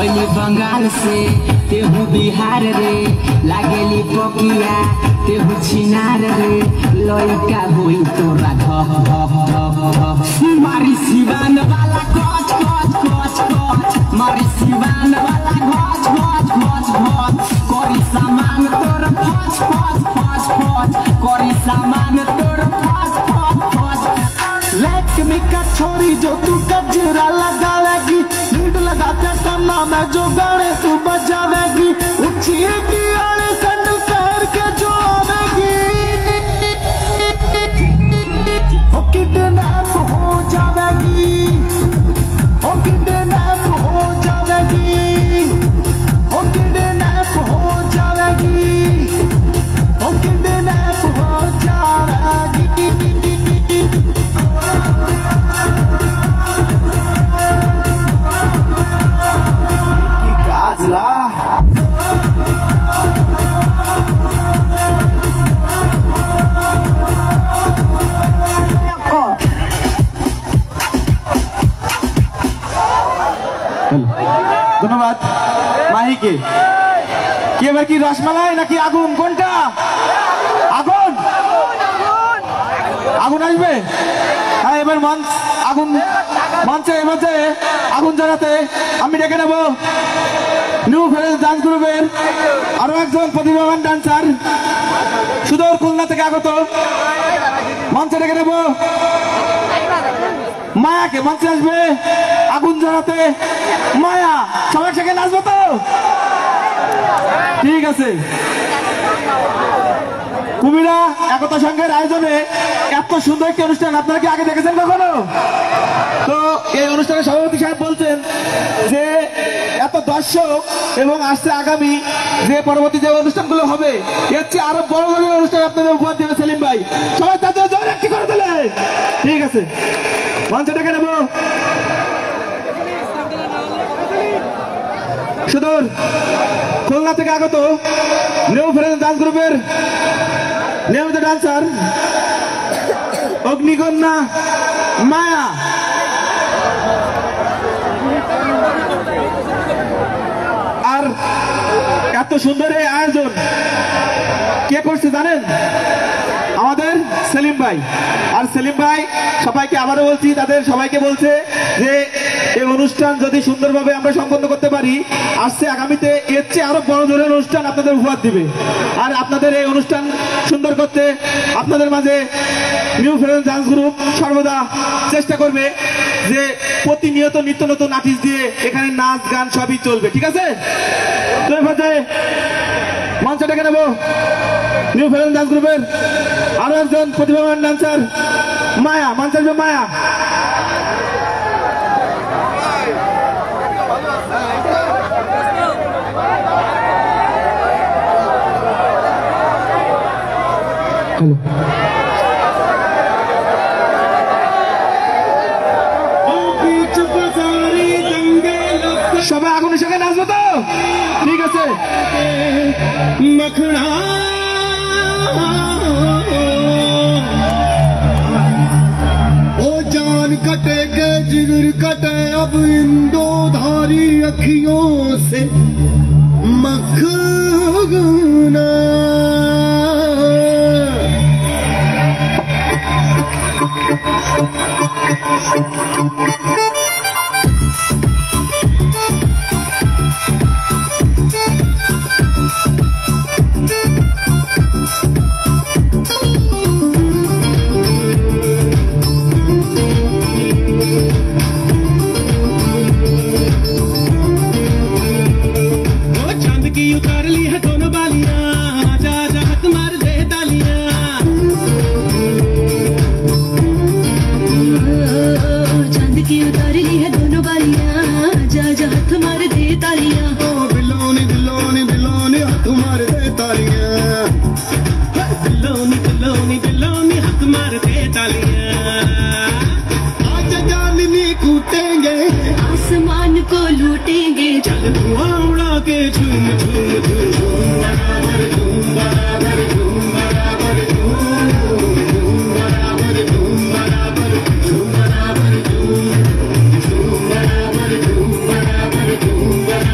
ओली बंगाल से तेहू बिहार रे लागेली पकिया तेहू छिनार रे लइका होई तोरा घ मारी सिवान वाला कच कच कच कच मारी सिवान वाला घच घच घच घच करी सामान तोर फच फच फच फच करी सामान तोर फच फच फच लेक मिका छोरी जो तू गजरा लगावेगी नींद लगाते सन्ना में जो गाने तू बजावेगी ऊंची की आड़े सैंडल पैर के जो आवेगी ओ किडनैप हो जावेगी ओ किडनैप हो जावेगी ओ किडनैप हो जावेगी ओ किडनैप हो जावेगी ধন্যবাদ মাহিকে কি এবার কি রসমালাই নাকি আগুন কোনটা আগুন আগুন আসবে হ্যাঁ এবার আগুন মঞ্চে এবারে আগুন জ্বালাতে আমি ডেকে নেব নিউ ফ্রেন্ডস ডান্স গ্রুপের আরো একজন প্রতিভাবান ডান্সার সুদূর খুলনা থেকে আগত মঞ্চে ডেকে নেব মায়াকে মঞ্চে আসবে আগুন জ্বালাতে মায়া সবার সঙ্গে নাচবো তো ঠিক আছে কুমিরা একতা সংঘের আয়োজনে এত সুন্দর একটি অনুষ্ঠান আপনারা কি আগে দেখেছেন কখনো তো এই অনুষ্ঠানের সভাপতি সাহেব বলছেন যে এত দর্শক এবং আসছে আগামী যে পরবর্তী যে অনুষ্ঠানগুলো হবে এর চেয়ে আরো বড় বড় অনুষ্ঠান আপনাদের উপহার দেবে সেলিম ভাই সবাই তাদের জোরে একটি করে দিলে ঠিক আছে মঞ্চে ডেকে নেব সুদূর খুলনা থেকে আগত নিউ ফ্রেন্ডস ডান্স গ্রুপের নিয়মিত ডান্সার অগ্নিকন্যা মায়া আর এত সুন্দর এই আয়োজন কে করছে জানেন আমাদের সেলিম ভাই আর সেলিম ভাই সবাইকে আবারও বলছি তাদের সবাইকে বলছে যে এই অনুষ্ঠান যদি সুন্দরভাবে আমরা সম্পন্ন করতে পারি আসছে আগামীতে এর চেয়ে আরো বড় ধরনের অনুষ্ঠান আপনাদের উপহার দিবে আর আপনাদের এই অনুষ্ঠান সুন্দর করতে আপনাদের মাঝে নিউ ফ্রেন্ডস ডান্স গ্রুপ সর্বদা চেষ্টা করবে যে প্রতিনিয়ত নিত্য নতুন আর্টিস্ট দিয়ে এখানে নাচ গান সবই চলবে ঠিক আছে তো এবারে মঞ্চে ডেকে নেব নিউ ফ্রেন্ডস ডান্স গ্রুপের আরো একজন প্রতিভাবান ডান্সার মায়া মঞ্চে আসবে মায়া সবাই আগুনের সঙ্গে নাচবো তো ঠিক আছে মখনা ओ जान कटेगे जिगर कटे अब इन दो धारी अखियों से मखना उतार ली है दोनों बालियां जा जा हाथ मार दे तालियां चांद की उतार ली है दोनों बालियां जा जा हाथ मार दे तालियां बिलोनी बिलोनी बिलोनी हाथ मार दे तालियां बिलोनी बिलोनी बिलोनी हाथ मार दे तालियां आज जाननी कूटेंगे आसमान को लूटेंगे चल धुआं उड़ा के झूम झूम झूम बराबर झूम बराबर झूम बराबर झूम बराबर झूम बराबर झूम बराबर झूम बराबर झूम बराबर झूम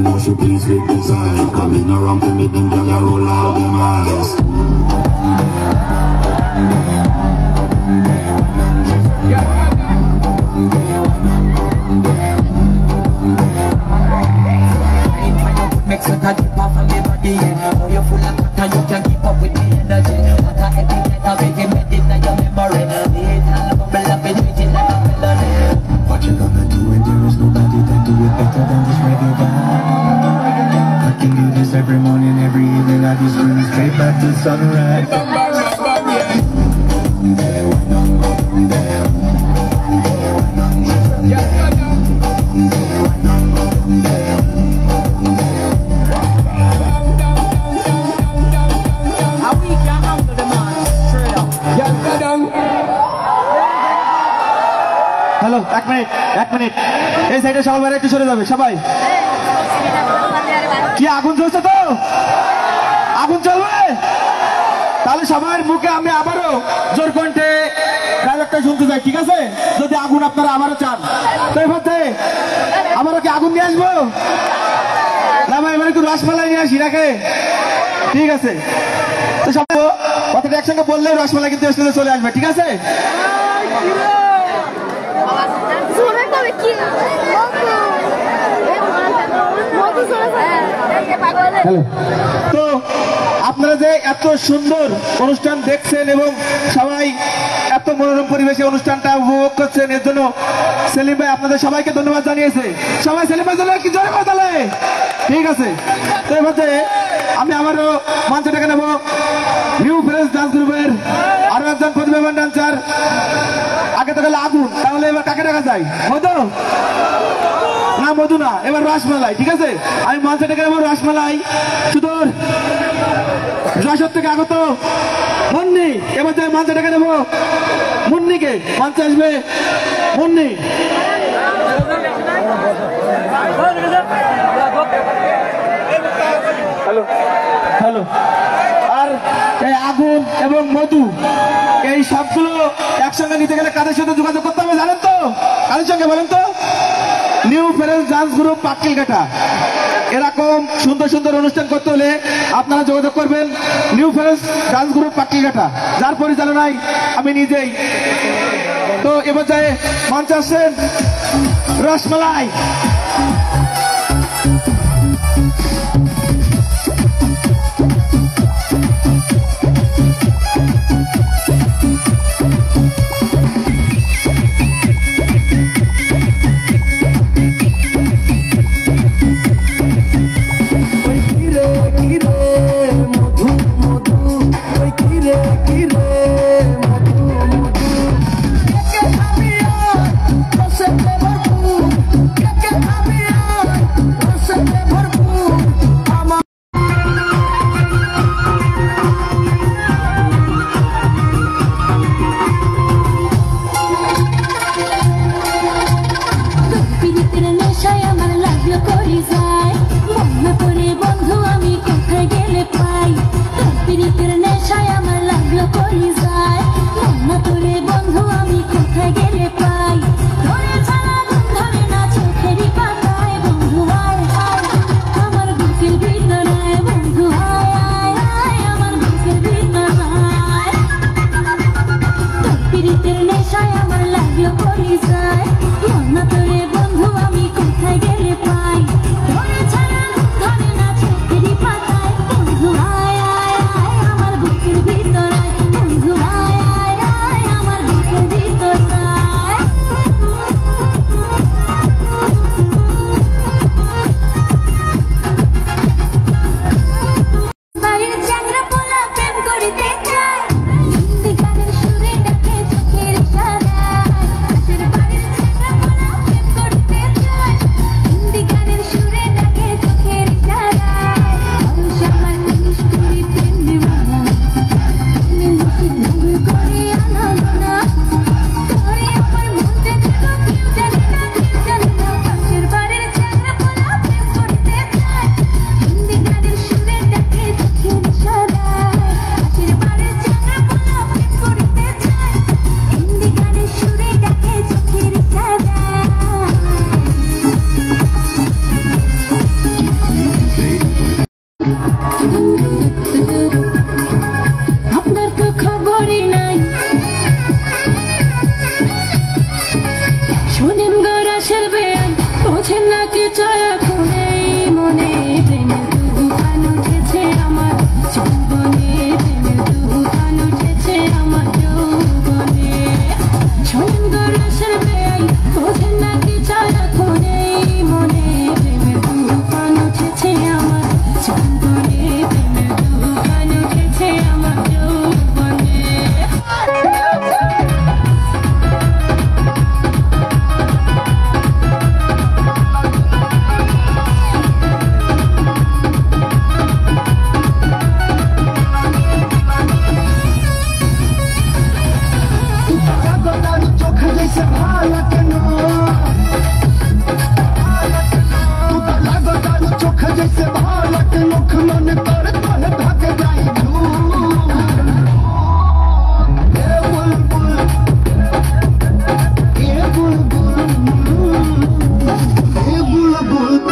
know she pleased with design. Coming around to me, then girl, I roll out them eyes. Makes a cut off from the body. Oh, you're full of cut, you can keep up with the energy. What a heavy night, I make it in your memory. Little bubble up and treat it like a melody. What you gonna do when there is nobody that do it better than this reggae vibe? I can do this every morning, every evening. I just bring it straight back to sunrise. Hello, এক minute এই সাইডে সবাই বাইরে একটু সরে যাবে সবাই। কি আগুন জ্বলছে তো? আগুন চলবে? তাহলে সবার মুখে আমি আবারও জোর কণ্ঠে ডায়লগটা শুনতে চাই, ঠিক আছে? যদি আগুন আপনারা আবারও চান তো এবার আবারও কি আগুন নিয়ে আসবো না ভাই? এবার একটু রসমালাই নিয়ে আসি নাকি? ঠিক আছে, তো সব কথাটা একসঙ্গে বললে রসমালাই কিন্তু স্টেজে চলে আসবে, ঠিক আছে? তো আপনারা যে এত সুন্দর অনুষ্ঠান দেখছেন এবং সবাই এত মনোরম পরিবেশে অনুষ্ঠানটা উপভোগ করছেন, এর জন্য সেলিম ভাই আপনাদের সবাইকে ধন্যবাদ জানিয়েছে। সবাই সেলিম ভাই জন্য কি জোরে বলে? ঠিক আছে, তো এবার আমি আবারও মঞ্চটাকে নেব নিউ ফ্রেশ ডান্স গ্রুপের আরো একজন প্রতিভাবান ডান্সার। আগে তো গেলে আগুন, তাহলে এবার কাকে দেখা যায়? মধু না, মধু না, এবার রসমালাই, ঠিক আছে? আমি মঞ্চটাকে নেব রসমালাই সুদূর যশোর থেকে আগত মুন্নি। এবার যে মঞ্চটাকে নেব মুন্নিকে, মঞ্চে আসবে মুন্নি। হ্যালো, আর এই আগুন এবং মধু এই সবগুলো একসঙ্গে নিতে গেলে কাদের সাথে যোগাযোগ করতে হবে জানেন তো? কাদের সঙ্গে বলেন তো? New fresh dance group Patkelghata. এরকম সুন্দর সুন্দর অনুষ্ঠান করতে হলে আপনারা যোগাযোগ করবেন new fresh dance group Patkelghata, যার পরিচালনায় আমি নিজেই। তো এবার যায় মঞ্চে আসছেন রসমালাই। Sit जैसे भाला के नो तू तो लागो तारू चोख जैसे भाला के नोख मन कर तोहे भाग जाई दूर ए बुलबुल ए बुलबुल ए बुलबुल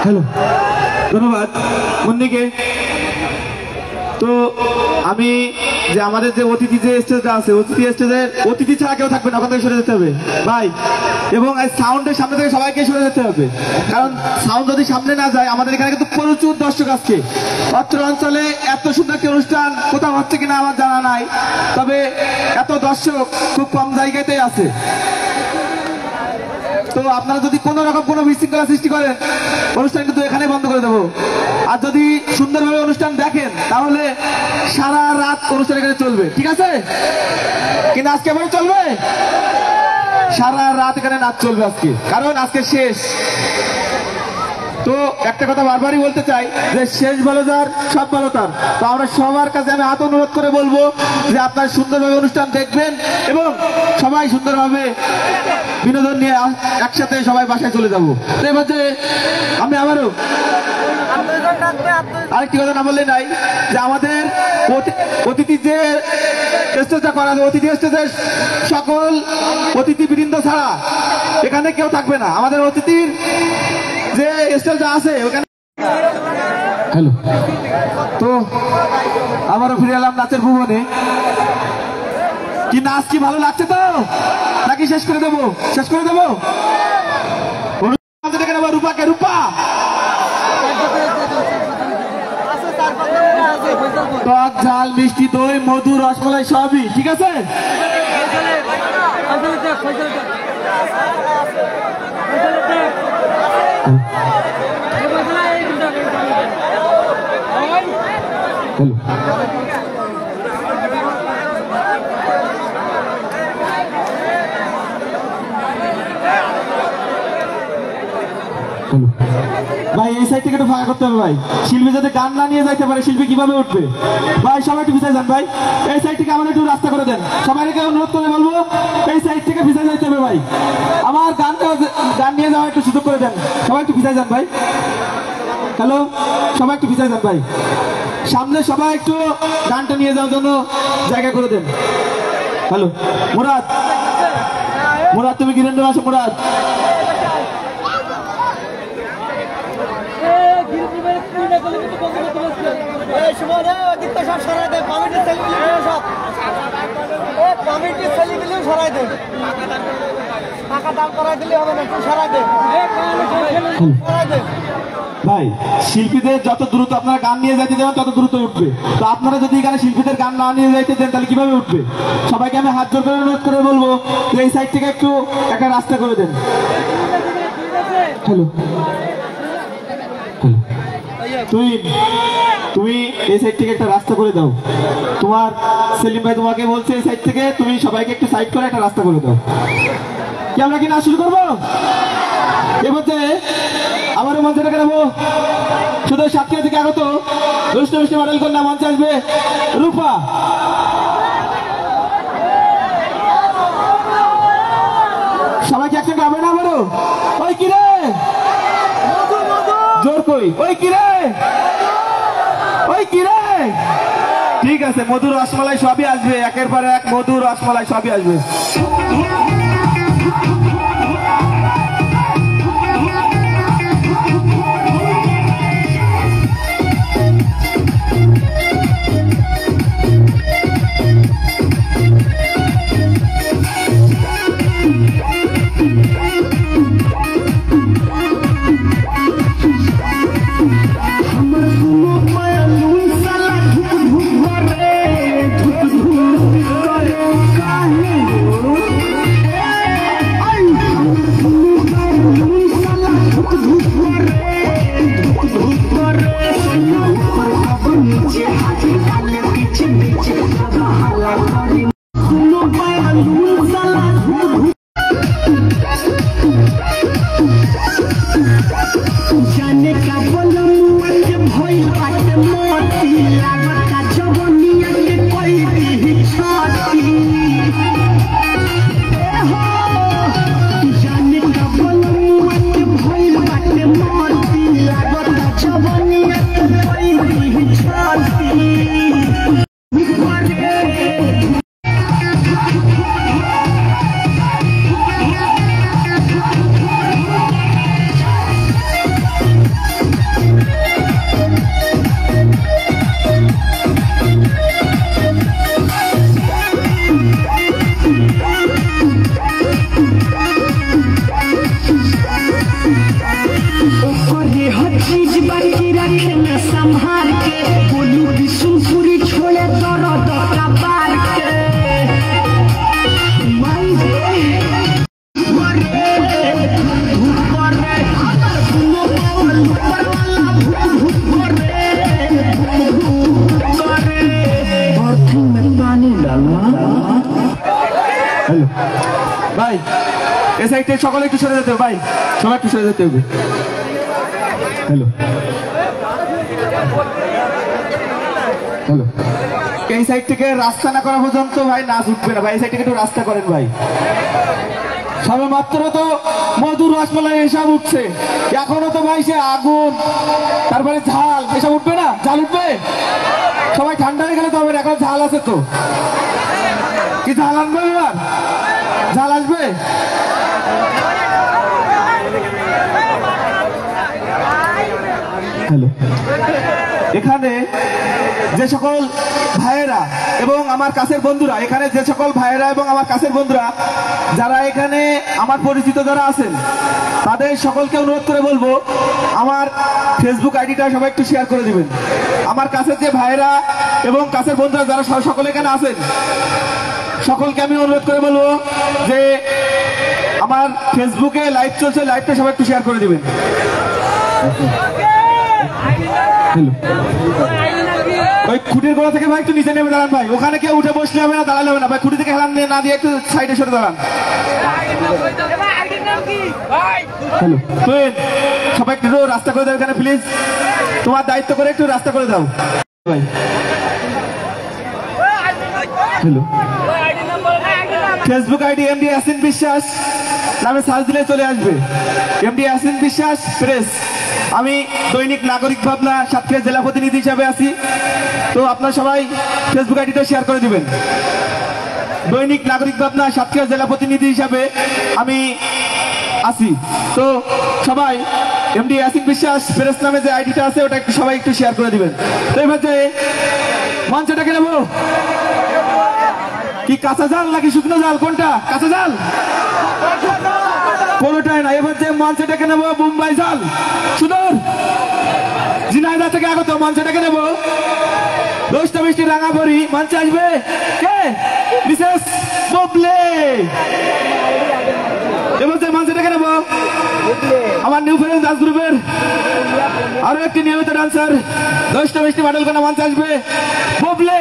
হ্যালো, ধন্যবাদ মুন্নিকে। তো আমি যে আমাদের যে অতিথি যে স্টেজটা আছে অতিথি ছাড়া কেউ থাকবে না, ওখান থেকে সরে যেতে হবে ভাই। এবং এই সাউন্ডের সামনে থেকে সবাইকে সরে যেতে হবে, কারণ সাউন্ড যদি সামনে না যায়, আমাদের এখানে কিন্তু প্রচুর দর্শক আসছে। অত্র অঞ্চলে এত সুন্দর একটি অনুষ্ঠান কোথাও হচ্ছে কিনা আমার জানা নাই, তবে এত দর্শক খুব কম জায়গাতেই আছে। তো আপনারা যদি কোনো রকম কোনো বিশৃঙ্খলা সৃষ্টি করেন, অনুষ্ঠান কিন্তু এখানে বন্ধ করে দেবো। আর যদি সুন্দরভাবে অনুষ্ঠান দেখেন, তাহলে সারা রাত অনুষ্ঠান এখানে চলবে, ঠিক আছে? কিন্তু আজকে এবারে চলবে, সারা রাত এখানে নাচ চলবে আজকে, কারণ আজকে শেষ। তো একটা কথা বারবারই বলতে চাই যে শেষ ভালো যার সব ভালো তার। তো আমরা সবার কাছে আমি হাত অনুরোধ করে বলবো যে আপনারা সুন্দরভাবে অনুষ্ঠান দেখবেন এবং সবাই সুন্দরভাবে বিনোদন নিয়ে একসাথে সবাই বাসায় চলে যাবো। তো এবার যে আমি আবারও আরেকটি কথা না বললে নাই, যে আমাদের অতিথি যে স্টেজটা করা আছে, অতিথি স্টেজের সকল অতিথিবৃন্দ ছাড়া এখানে কেউ থাকবে না। আমাদের অতিথির যে স্টেজটা আছে ওখানে। হ্যালো, তো আবারও ফিরে এলাম নাচের ভুবনে। কি নাচ কি ভালো লাগছে তো, নাকি শেষ করে দেবো? শেষ করে দেবো। রূপাকে রূপা টক ঝাল মিষ্টি দই মধু রসমালাই সবই ঠিক আছে। ভাই এই সাইড থেকে একটু ফাঁকা করতে হবে ভাই, শিল্পী যাতে গান না নিয়ে যাইতে পারে, শিল্পী কিভাবে উঠবে ভাই? সবাই একটু পিছায় যান ভাই, এই সাইড থেকে আমাদের একটু রাস্তা করে দেন। সবাইকে অনুরোধ করে বলবো এই সাইড থেকে পিছায় যাইতে হবে ভাই, আমার গান নিয়ে যাওয়া একটু সুযোগ করে দেন। সবাই একটু পিছায় যান ভাই। হ্যালো, সবাই একটু পিছায় যান ভাই, সামনে সবাই একটু গানটা নিয়ে যাওয়ার জন্য জায়গা করে দেন। হ্যালো মুরাদ, মুরাদ তুমি গিরেন্দ্র আসো। মুরাদ ভাই, শিল্পীদের যত দ্রুত আপনারা গান নিয়ে যাইতে দেবেন তত দ্রুত উঠবে। তো আপনারা যদি এখানে শিল্পীদের গান না নিয়ে যাইতে দেন তাহলে কিভাবে উঠবে? সবাইকে আমি হাত জোর করে অনুরোধ করে বলবো যে এই সাইড থেকে একটু একটা রাস্তা করে দেন। হ্যালো, তুমি এই সাইড থেকে একটা রাস্তা করে দাও। তোমার সেলিম ভাই তোমাকে বলছে এই সাইড থেকে তুমি সবাইকে একটু সাইড করে একটা রাস্তা করে দাও। কি আমরা কি না শুরু করবো? এবারে আমারও মঞ্চে ডেকে নেবো শুধু সাতক্ষীরা থেকে আগত দুষ্ট মিষ্টি মডেল কন্যা। মঞ্চে আসবে রূপা। সবাইকে একসঙ্গে হবে না বলো? ওই কিরে জোর কই, ওই কিরে, ওই কিরে। ঠিক আছে, মধুর রসমালাই সবই আসবে, একের পর এক মধুর রসমালাই সবই আসবে। Chobani at the এই সাইডে সকলে একটু সরে যেতে হবে ভাই, সবাই একটু সরে যেতে হবে। হ্যালো হ্যালো, এই সাইড থেকে রাস্তা না করা পর্যন্ত ভাই নাচ উঠবে না ভাই, এই সাইড থেকে একটু রাস্তা করেন ভাই। সবে মাত্র তো মধুর রসমালাই এসব উঠছে, এখনো তো ভাই সে আগুন, তারপরে ঝাল এসব উঠবে না, ঝাল উঠবে। সবাই ঠান্ডা হয়ে গেলে তো হবে, এখন ঝাল আছে তো, কি ঝাল আনবে এবার, ঝাল আসবে। হ্যালো, এখানে যে সকল ভাইয়েরা এবং আমার কাছের বন্ধুরা, এখানে যে সকল ভাইয়েরা এবং আমার কাছের বন্ধুরা যারা এখানে আমার পরিচিত যারা আছেন, তাদের সকলকে অনুরোধ করে বলবো আমার ফেসবুক আইডিটা সবাই একটু শেয়ার করে দিবেন। আমার কাছের যে ভাইয়েরা এবং কাছের বন্ধুরা যারা সকলে এখানে আছেন, সকলকে আমি অনুরোধ করে বলবো যে আমার ফেসবুকে লাইভ চলছে, লাইভটা সবাই একটু শেয়ার করে দিবেন। ওই খুঁটির গোড়া থেকে ভাই একটু নিচে নেমে দাঁড়ান ভাই, ওখানে কেউ উঠে বসলে হবে না, দাঁড়ালে হবে না ভাই, খুঁটি থেকে হেলান না দিয়ে একটু সাইডে সরে দাঁড়ান। হ্যালো, সবাই একটু রাস্তা করে দাও এখানে প্লিজ, তোমার দায়িত্ব করে একটু রাস্তা করে দাও ভাই। Hello, Facebook ID MD Yasin বিশ্বাস নামে সার্চ দিলে চলে আসবে, এমডি ইয়াসিন বিশ্বাস প্রেস। আমি দৈনিক নাগরিক ভাবনা সাতক্ষীরা জেলা প্রতিনিধি হিসাবে আছি, তো আপনারা সবাই ফেসবুক আইডিটা শেয়ার করে দিবেন। দৈনিক নাগরিক ভাবনা সাতক্ষীরা জেলা প্রতিনিধি হিসাবে আমি আছি, তো সবাই এমডি ইয়াসিন বিশ্বাস প্রেস নামে যে আইডিটা আছে ওটা একটু সবাই একটু শেয়ার করে দিবেন। তো এবার যে মঞ্চটাকে নেবো, কি কাঁচা জাল নাকি শুকনো জাল, কোনটা কাঁচা জাল? কোনোটাই না। এবার যে মঞ্চটাকে নেবো মুম্বাই জাল, সুন্দর ঝিনাইদহ থেকে আগত মঞ্চটাকে নেবো দোষটা মিষ্টি রাঙাবড়ি, মঞ্চে আসবে কে? মিসেস ববলে। এবার যে মঞ্চটাকে নেবো আমার নিউ ফ্রেন্স ডান্স গ্রুপের আরো একটি নিয়মিত ডান্সার দোষটা মিষ্টি মাডেলখানা, মঞ্চে আসবে ববলে।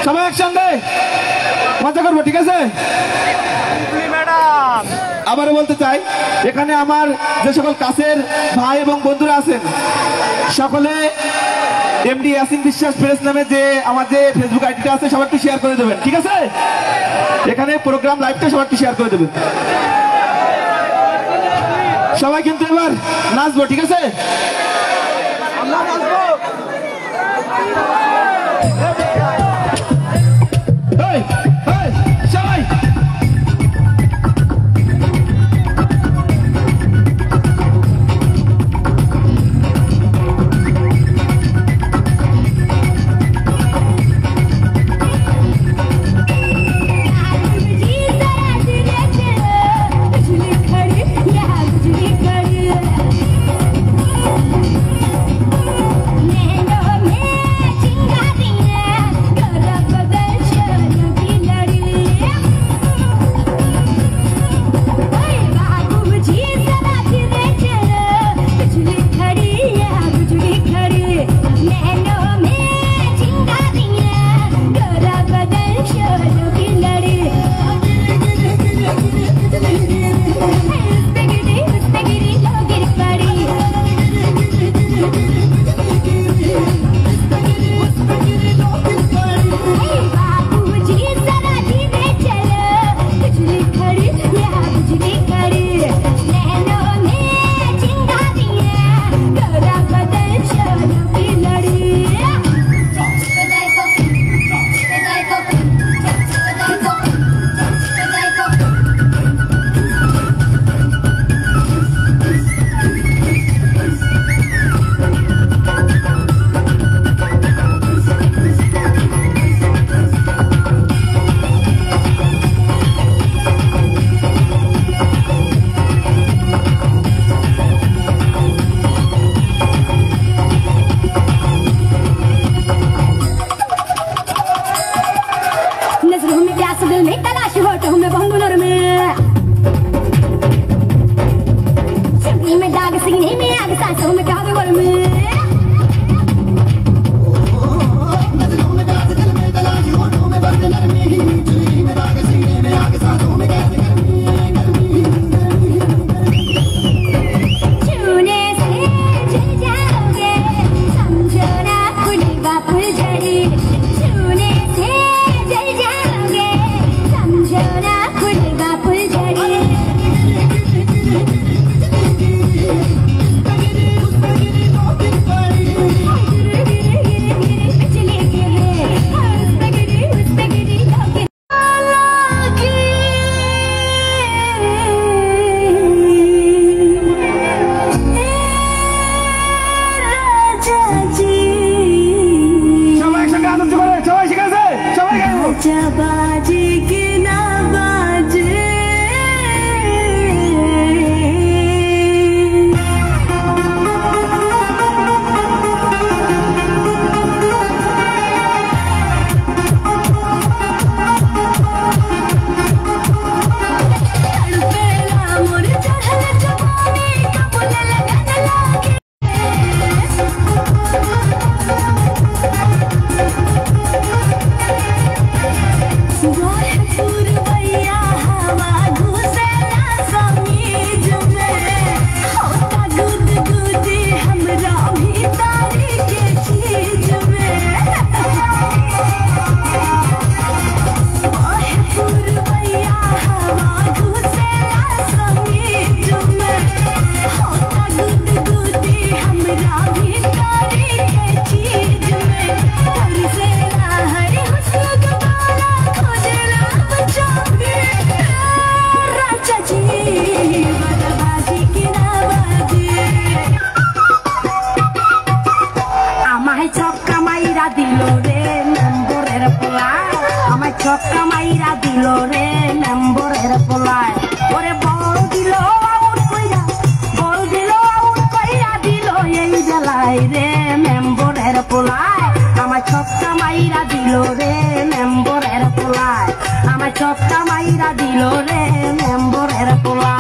সবাই একসঙ্গে মজা করবো, ঠিক আছে? আবারও বলতে চাই, এখানে আমার যে সকল কাছের ভাই এবং বন্ধুরা আছেন সকলে এমডি ইয়াসিন বিশ্বাস প্রেস নামে যে আমার যে ফেসবুক আইডিটা আছে সবাই একটু শেয়ার করে দেবেন, ঠিক আছে? এখানে প্রোগ্রাম লাইভটা সবাই একটু শেয়ার করে দেবেন। সবাই কিন্তু এবার নাচবো, ঠিক আছে? আমরা নাচবো। সবাই बाजा बाजे के ना बाजे ছক্কা মাইরা দিল রে মেম্বরের পোলায় ওরে বল দিল আউট কইরা দিল এই বেলায় রে মেম্বরের পোলায় আমার ছক্কা মাইরা দিল রে মেম্বরের পোলায় আমার ছক্কা মাইরা দিল রে মেম্বরের পোলায়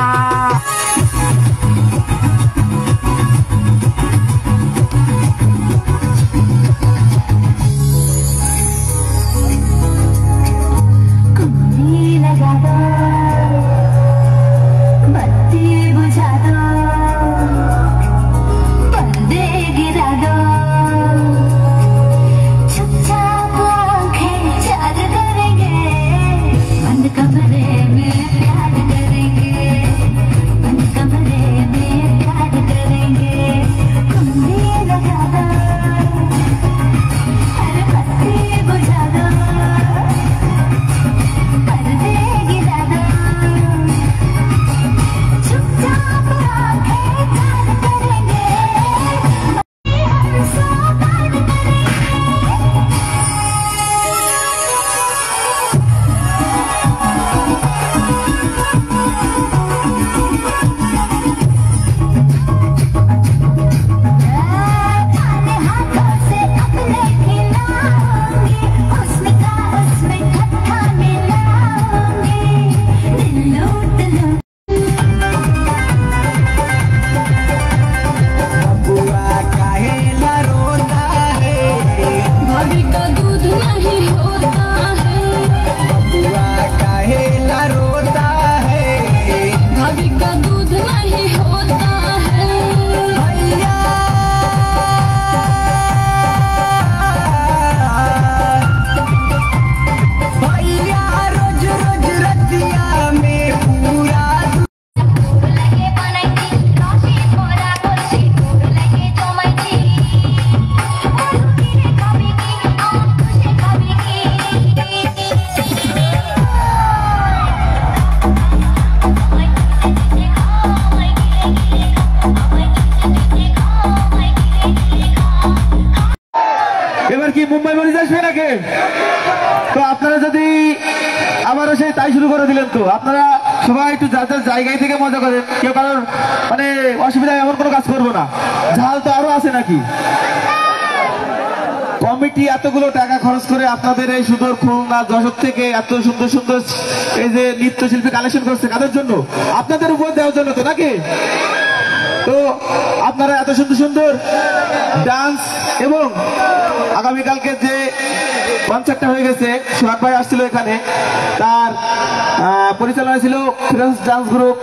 মুম্বাই মরিচ আসবে নাকি? তো আপনারা যদি আবারও সেই তাই শুরু করে দিলেন, তো আপনারা সবাই একটু যার যার জায়গায় থেকে মজা করেন, কেউ কারোর মানে অসুবিধা এমন কোনো কাজ করবো না। ঝাল তো আরো আছে নাকি? কমিটি এতগুলো টাকা খরচ করে আপনাদের এই সুন্দর খুলনা যশোর থেকে এত সুন্দর সুন্দর এই যে নৃত্যশিল্পী কালেকশন করছে, কাদের জন্য? আপনাদের উপর দেওয়ার জন্য তো নাকি? তো আপনারা এত সুন্দর সুন্দর ডান্স এবং আগামীকালকে যে কনসার্টটা হয়ে গেছে, সোহাগ ভাই আসছিল এখানে, তার পরিচালনা ছিল ফ্রেন্স ডান্স গ্রুপ।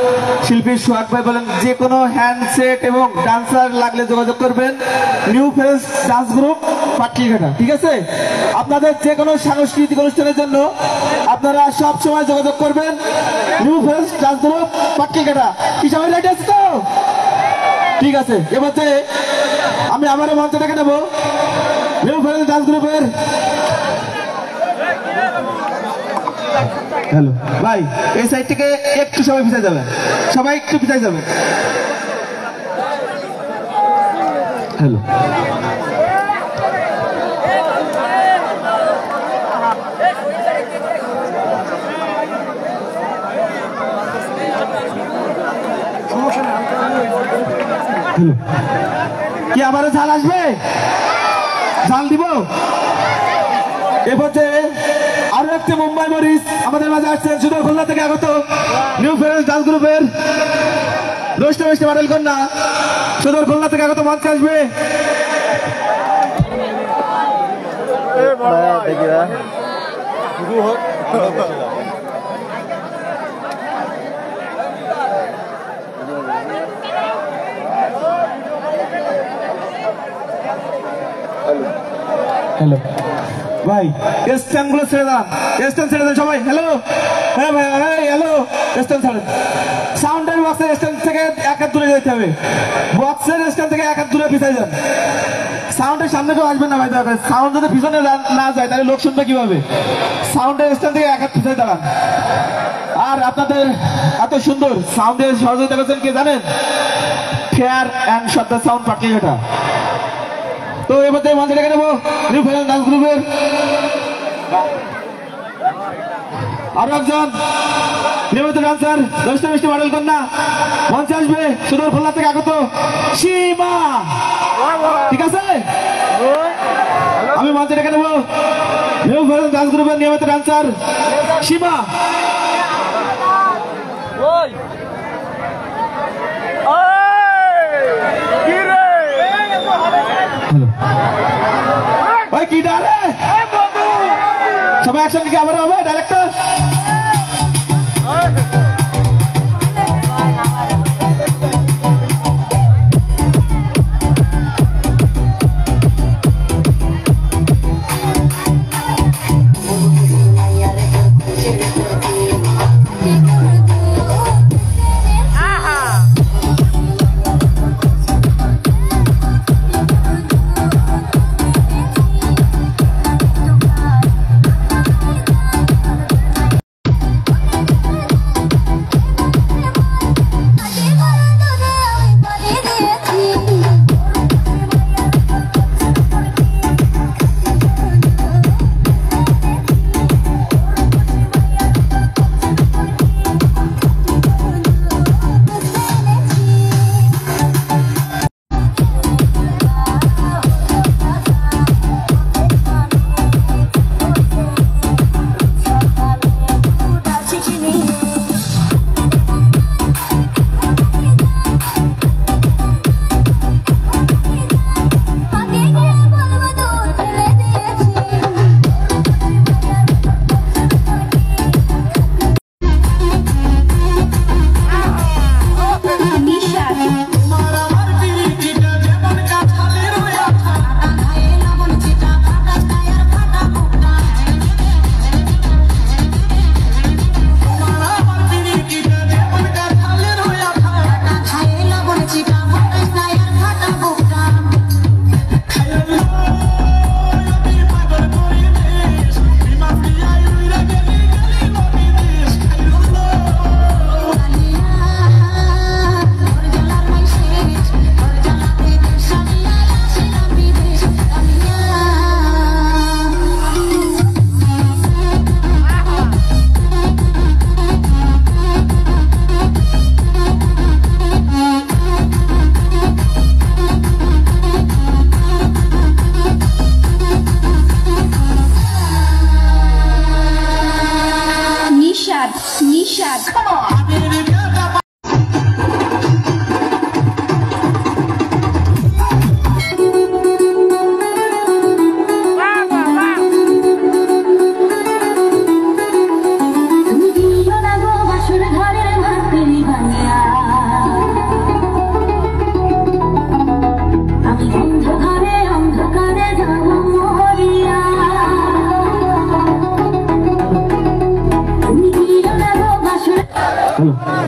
শিল্পী সোহাগ ভাই বলেন যে কোনো হ্যান্ডসেট এবং ডান্সার লাগলে যোগাযোগ করবেন নিউ ফ্রেন্স ডান্স গ্রুপ পাটলিঘাটা, ঠিক আছে? আপনাদের যে কোনো সাংস্কৃতিক অনুষ্ঠানের জন্য আপনারা সব সময় যোগাযোগ করবেন নিউ ফ্রেন্স ডান্স গ্রুপ পাটলিঘাটা। কি সবাই লাইট আছে তো? ঠিক আছে, এবার আমি আবারও মঞ্চ ডেকে নেবো নিউ ফ্রেন্স ডান্স গ্রুপের। হ্যালো ভাই, এই সাইড থেকে একটু সবাই পিছিয়ে যাবেন, সবাই একটু পিছিয়ে যাবেন। হ্যালো, কি আবারও ঝাল আসবে? ঝাল দিব। এ পর্যায়ে আরো একটি মুম্বাই মরিচ আমাদের মাঝে আসছেন সুদূর খুলনা থেকে আগত নিউ ফ্রেন্ডস ডান্স গ্রুপের রোস্টে মিষ্টি মডেল কন্যা সুদূর খুলনা থেকে আগত মঞ্চে আসবে। হ্যালো ভাই, স্ট্যান্ড গুলো ছেড়ে দেন, স্ট্যান্ড ছেড়ে দেন সবাই। হ্যালো, হ্যাঁ ভাই, হ্যালো, স্ট্যান্ড ছেড়ে। সাউন্ডের বক্সের স্ট্যান্ড থেকে এক হাত দূরে যেতে হবে, বক্সের স্ট্যান্ড থেকে এক হাত দূরে পিছিয়ে যান। সাউন্ডের সামনে কেউ আসবেন না ভাই, দরকার সাউন্ড যদি পিছনে না যায় তাহলে লোক শুনবে কিভাবে? সাউন্ডের স্ট্যান্ড থেকে এক হাত পিছিয়ে দাঁড়ান। আর আপনাদের এত সুন্দর সাউন্ডের সহযোগিতা করছেন কে জানেন? ফেয়ার অ্যান্ড শব্দ সাউন্ড পার্টি। এটা তো এবার মঞ্চে ডেকে নেবো নিউ ফ্রেন্ডস ডান্স গ্রুপের আরো একজন নিয়মিত ডান্সার রোস্টে মিষ্টি মডেল কন্যা মঞ্চে আসবে সুদূর খুলনা থেকে আগত সীমা। ঠিক আছে, আমি মঞ্চে ডেকে নেবো নিউ ফ্রেন্ডস ডান্স গ্রুপের নিয়মিত ডান্সার সীমা। ভাই কি ডালে সবাই একসঙ্গে কি আবার হবে ডাইরেক্টর?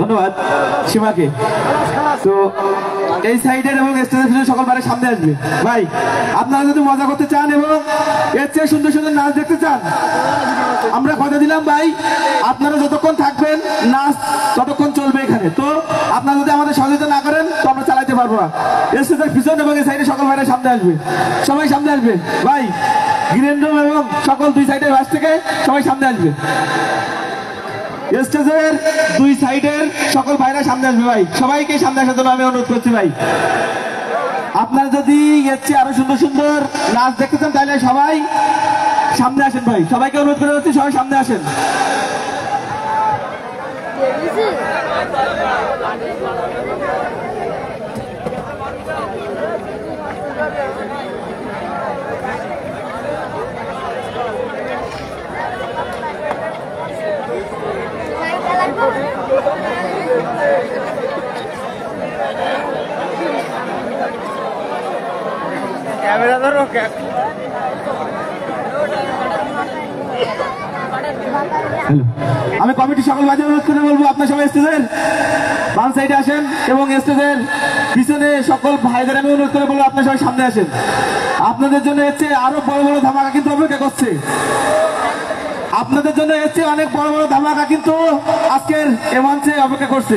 ধন্যবাদ সীমাকে। তো এই সাইডের এবং স্টেজের সকল বারের সামনে আসবে ভাই। আপনারা যদি মজা করতে চান এবং এর চেয়ে সুন্দর সুন্দর নাচ দেখতে চান, আমরা কথা দিলাম ভাই, আপনারা যতক্ষণ থাকবেন নাচ ততক্ষণ চলবে এখানে। তো আপনারা যদি আমাদের সহযোগিতা না করেন তো আমরা চালাতে পারবো না। স্টেজের পিছন এবং এই সাইডে সকল বাইরে সামনে আসবে, সবাই সামনে আসবে ভাই। গ্রিন রুম এবং সকল দুই সাইডের বাস থেকে সবাই সামনে আসবে। স্টেজের দুই সাইডের সকল ভাইরা সামনে আসবে ভাই, সবাইকে সামনে আসার জন্য আমি অনুরোধ করছি ভাই। আপনারা যদি এর চেয়ে আরো সুন্দর সুন্দর নাচ দেখতে চান তাহলে সবাই সামনে আসেন ভাই, সবাইকে অনুরোধ করে যাচ্ছি সবাই সামনে আসেন। ক্যামেরা ধরো। আমি কমিটির সকল ভাইদের অনুরোধ করে বলবো আপনার সবাই স্টেজের বাম সাইডে আসেন এবং স্টেজের পিছনে সকল ভাইদের আমি অনুরোধ করে বলবো আপনার সবাই সামনে আসেন। আপনাদের জন্য এসছে আরো বড় বড় ধামাকা কিন্তু অপেক্ষা করছে, আপনাদের জন্য এসছে অনেক বড় বড় ধামাকা কিন্তু আজকের এ মঞ্চে অপেক্ষা করছে।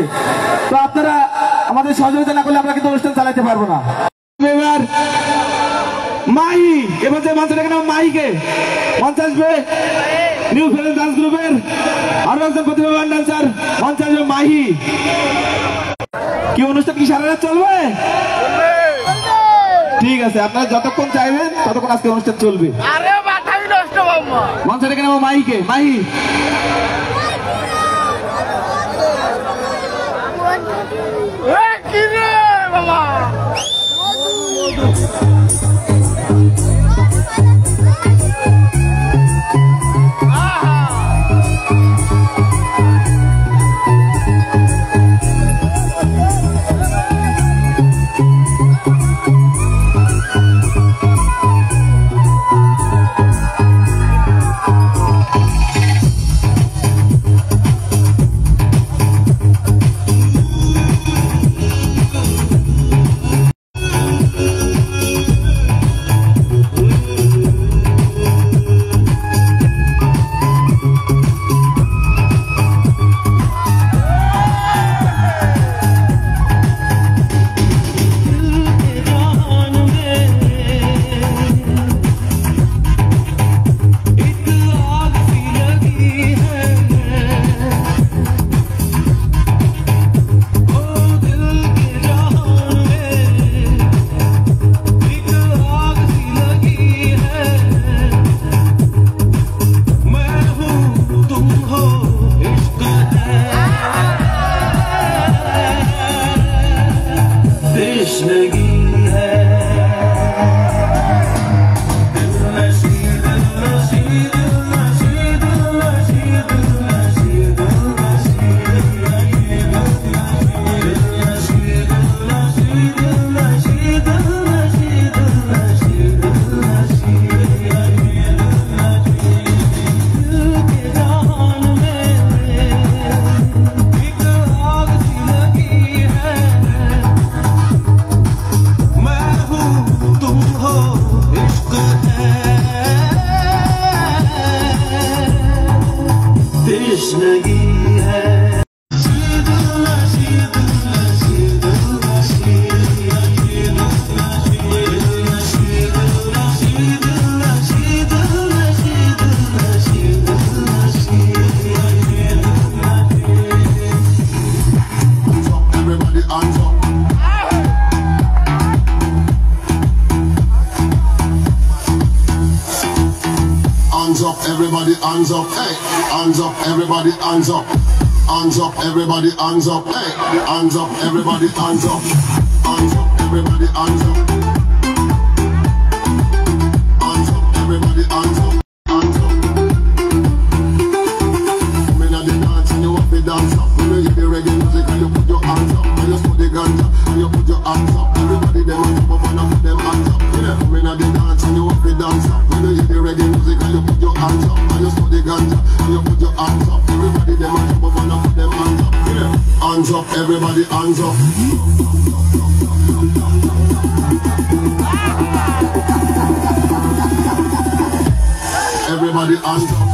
তো আপনারা আমাদের সহযোগিতা না করলে আমরা কিন্তু অনুষ্ঠান চালাতে পারবো না। এবার মাহি, এবার যে মঞ্চে দেখেন মাহিকে মঞ্চে আসবে নিউ ফিল্ম ডান্স গ্রুপের আরো একজন প্রতিভাবান ডান্সার মঞ্চে আসবে মাহি। কি অনুষ্ঠান কি সারা রাত চলবে? ঠিক আছে, আপনারা যতক্ষণ চাইবেন ততক্ষণ আজকে অনুষ্ঠান চলবে। মঞ্চে দেখে নেবো মাহিকে। Mahi everybody hands up, hey, hands up, everybody hands up, hands up, everybody hands up, hey, hands up, everybody hands up, hands up, everybody hands up, hands up, everybody hands up, hands up. When I dance and you have to dance up, when you hear the reggae music and you put your hands up, when you put the guns up and you put your hands up, everybody them on top of and put them hands up. When I dance and you have to dance up, when you hear the reggae music and you put your hands up, and you put the guns up and you put your hands up, everybody them on top of and put them hands up. Hands up, everybody hands up. Everybody hands up.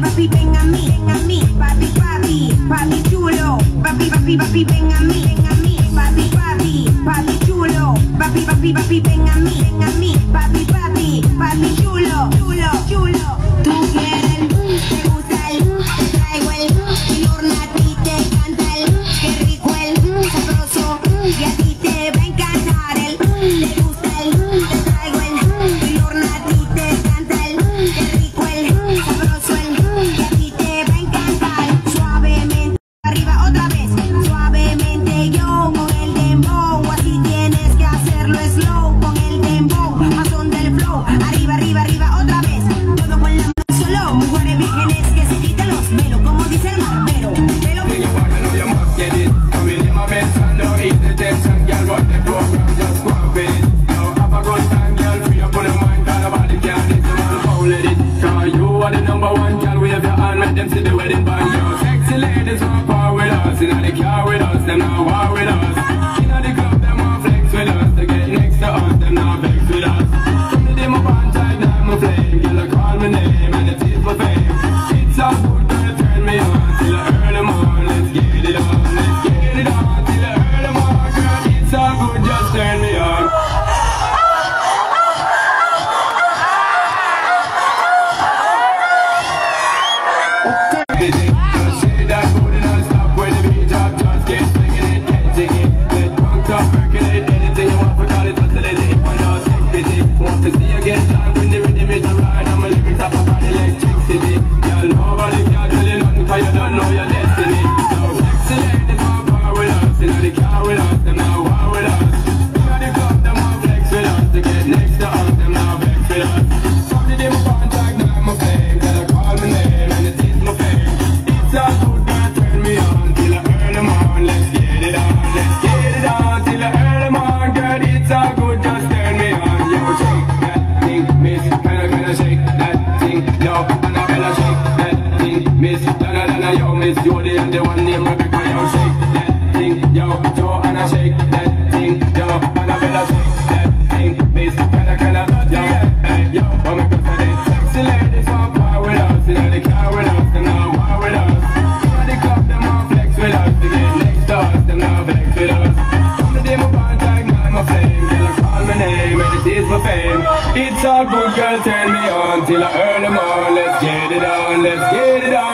papi, ven a mí, papi, papi chulo, papi, ven a mí, papi chulo, papi, ven a mí, papi chulo, chulo. Tú quieres, te gusta te traigo el horno a ti te encanta qué rico sabroso, y a ti te va a encantar te gusta te traigo el horno a ti te encanta qué rico sabroso y a ti te va a encantar. Suavemente arriba otra vez, suavemente yo con el dembow, así tienes que hacerlo slow con el dembow, más son del flow, arriba otra vez, todo con la mano solo, mujeres vírgenes que se quitan los velos, como dice el barbero, velo. You are the number one girl, wave your hand, make them see the wedding band. Yo, sexy ladies want power with us, inna the car with us, them not war with us. Inna the club, them want flex with us, they get next to us, them not vex with us. From the day my band tight, now I'm a flame, girl I call my name and it is my fame. It's a good girl, turn me on till I earn them on. Let's get it on, till I earn them on. Girl, it's a good, just turn me on. Miss Jody and the one named Rebecca, yo, shake that thing, yo, Joanna, shake that thing, yo, Annabella, shake that thing, Miss Kinda, yo, hey, yo, oh my God, they sexy ladies want power with us, inna the car with us, them not war with us, inna the club, them want flex with us, they get next to us, them not vex with us, from the day my band tag, now I'm a flame, till I call my name, and it is my fame, it's a good girl, turn me on, till I earn them on, let's get it on, let's get it on.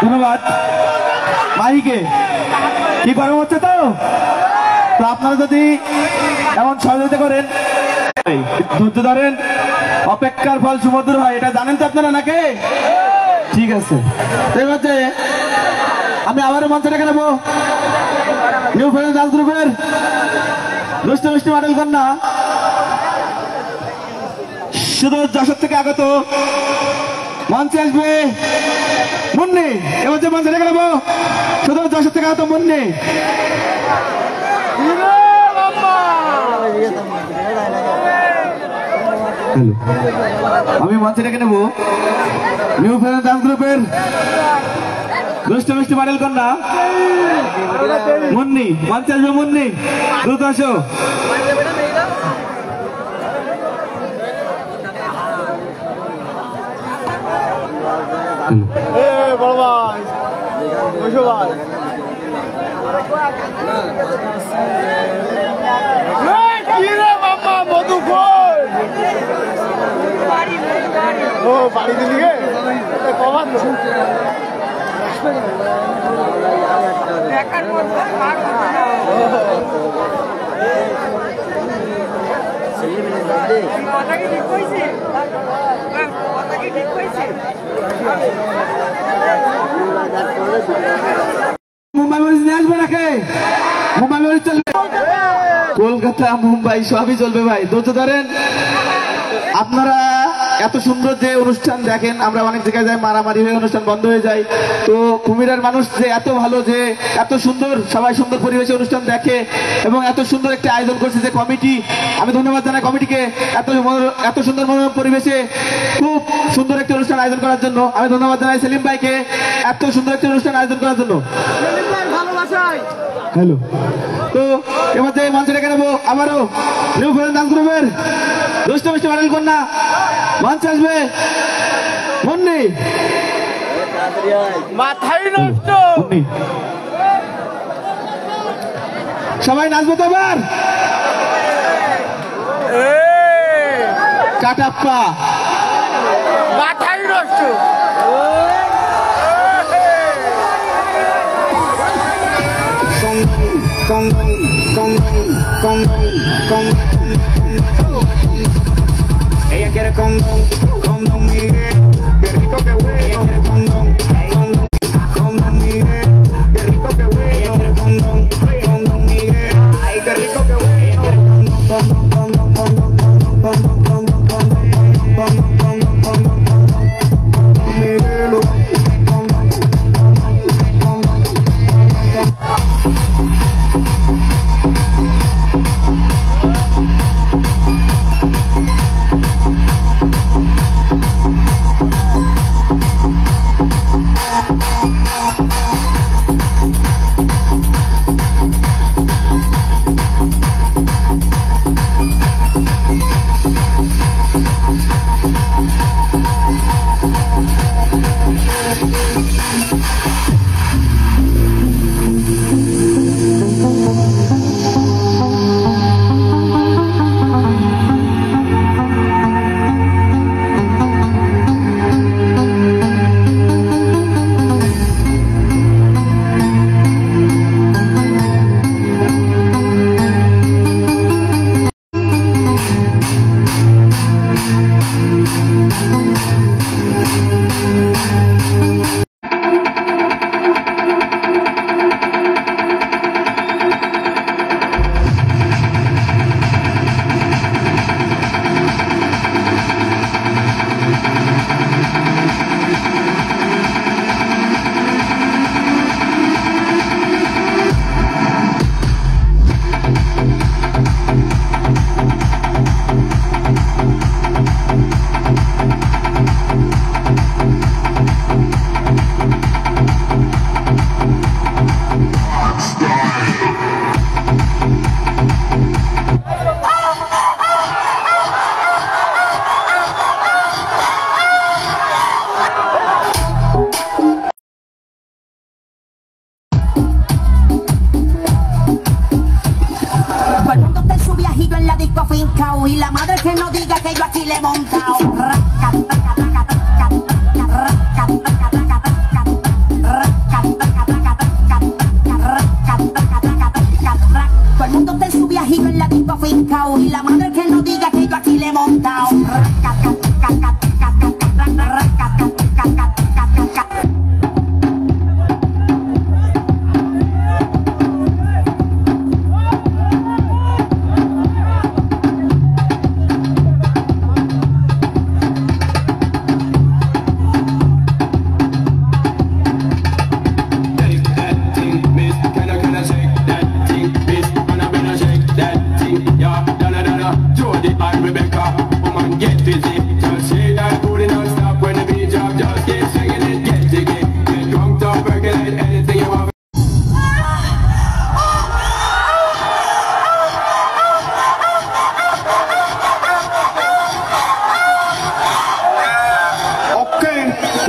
ধন্যবাদ মাইকে কি গরম হচ্ছে তো আপনারা যদি এমন সহযোগিতা করেন ধৈর্য ধরেন অপেক্ষার ফল সুমধুর হয় এটা জানেন তো আপনারা নাকি ঠিক আছে এবার যে আমি আবারও মঞ্চে রেখে নেবো নিউ ফ্রেন্ডস ডান্স গ্রুপের দুষ্ট মিষ্টি মডেল কন্যা শুধু যশোর থেকে আগত মঞ্চে আসবে মুন্নি এবার যে মঞ্চে রেখে নেবো শুধু যশোর থেকে আগত মুন্নি আমি মঞ্চে রেখে নেবো নিউ ফ্রেন্ডস ডান্স গ্রুপের দুষ্ট মিষ্টি মডেল কন্যা মুন্নি মঞ্চে আসবে মুন্নি দ্রুত আসো বড় ভাই বসো ভাই কি রে বাবা মধু কই ও বাড়ি দিলি গে কমান দেখার মধ্যে কথা কি ঠিক কইছে কথা কি ঠিক কইছে মুম্বাই মরিচ নিয়ে আসবে নাকি মুম্বাই মরিচ চলবে কলকাতা মুম্বাই সবই চলবে ভাই ধৈর্য ধরেন আপনারা এত সুন্দর যে অনুষ্ঠান দেখেন, আমরা অনেক জায়গায় যাই মারামারি হয়ে অনুষ্ঠান বন্ধ হয়ে যায়, তো কুমিরের মানুষ যে এত ভালো, যে এত সুন্দর, সবাই সুন্দর পরিবেশে অনুষ্ঠান দেখে এবং এত সুন্দর একটা আয়োজন করছে যে কমিটি, আমি ধন্যবাদ জানাই কমিটিকে এত সুন্দর মনোরম পরিবেশে খুব সুন্দর একটি অনুষ্ঠান আয়োজন করার জন্য। আমি ধন্যবাদ জানাই সেলিম ভাইকে এত সুন্দর একটি অনুষ্ঠান আয়োজন করার জন্য। হ্যালো, তো এবার যে মঞ্চে ডেকে নেবো আবারও নিউ ফরেন ডান্স গ্রুপের দুষ্ট মিষ্টি মডেল কন্যা মঞ্চে আসবে মুন্নি। মাথায় নষ্ট। মুন্নি, সবাই নাচবো তো এবার? কাটাপ্পা মাথায় নষ্ট। Ella quiere condón, condón Miguel, qué rico que huele. Ella quiere condón, condón Miguel, qué rico que huele. Ella quiere condón, condón Miguel, ay qué rico que huele. Ella quiere condón, condón, condón, condón, condón, condón, condón, condón, condón, condón, condón Miguel, condón, condón, y la madre que no diga que yo aquí le he montado. Todo el mundo está en su viajito en la disco fincao y la madre que no diga que yo aquí le he montado.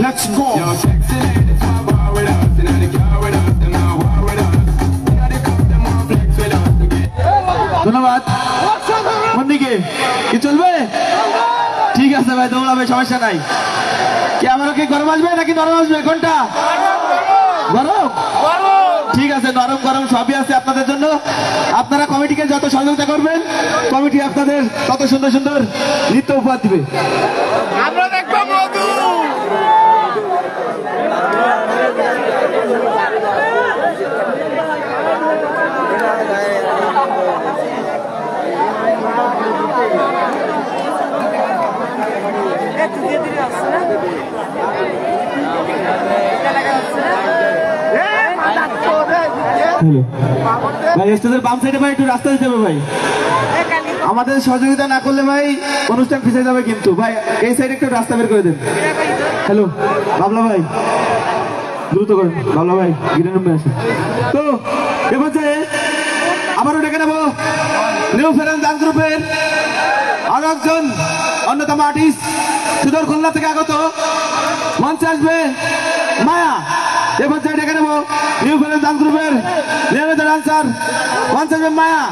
Let's go. ধন্যবাদ মন্দিকে কি চলবে? ঠিক আছে ভাই, দৌড়াবে, সমস্যা নাই। কি আমারও কি গরম আসবে নাকি নরম আসবে? কোনটা গরম? ঠিক আছে, নরম গরম সবই আছে আপনাদের জন্য। আপনারা কমিটিকে যত সহযোগিতা করবেন, কমিটি আপনাদের তত সুন্দর সুন্দর নৃত্য উপহার দিবে। আমরা দেখবো মধু। হ্যালো ভাই, স্টেজের বাম সাইডে ভাই একটু রাস্তা দিতে হবে ভাই। আমাদের সহযোগিতা না করলে ভাই অনুষ্ঠান পিছিয়ে যাবে কিন্তু ভাই, এই সাইডে একটু রাস্তা বের করে দেন। হ্যালো বাবলা ভাই, দ্রুত করেন বাবলা ভাই, গ্রিন রুমে আসেন। তো এবার যে আবারও ডেকে নেবো নিউ ফেরেন্স ডান্স গ্রুপের আরো একজন অন্যতম আর্টিস্ট, সুদূর খুলনা থেকে আগত, মঞ্চে আসবে মায়া। এবার যে ডেকে নেবো নিউ ফেরেন্স ডান্স গ্রুপের নিয়মিত ডান্সার, মঞ্চে আসবে মায়া।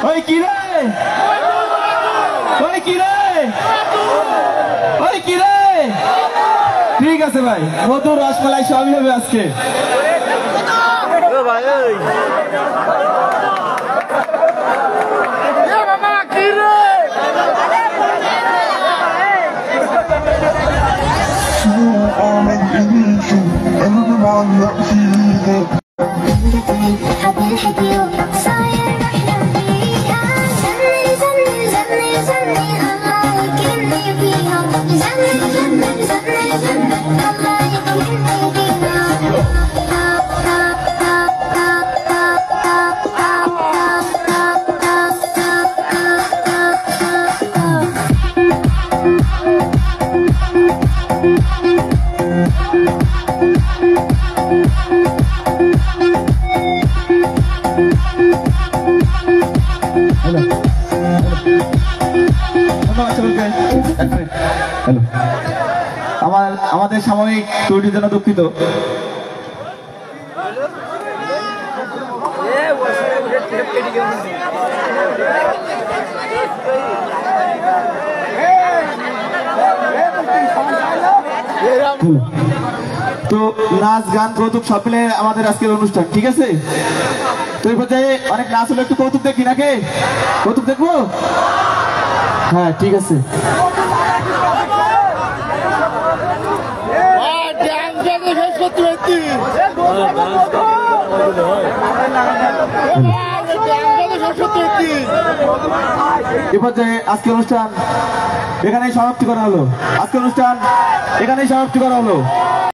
ওই কি রে, ওই কি রে, ওই কি রে। ঠিক আছে ভাই, মধুর রসমালাই সবই হবে আজকে। হ্যালো, আমাদের সাময়িক ত্রুটির জন্য দুঃখিত। তো নাচ গান কৌতুক সব মিলে আমাদের আজকের অনুষ্ঠান, ঠিক আছে? তো এই পর্যায়ে অনেক নাচ হলো, একটু কৌতুক দেখি নাকি? কৌতুক দেখবো? হ্যাঁ ঠিক আছে। এবার যে আজকের অনুষ্ঠান এখানেই সমাপ্তি করা হলো, আজকের অনুষ্ঠান এখানেই সমাপ্তি করা হলো।